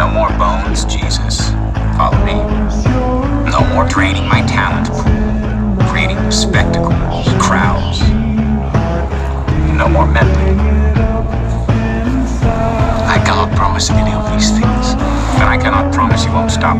No more bones, Jesus. Follow me. No more draining my talent pool, creating spectacles, crowds. No more meddling. I cannot promise any of these things, and I cannot promise you won't stop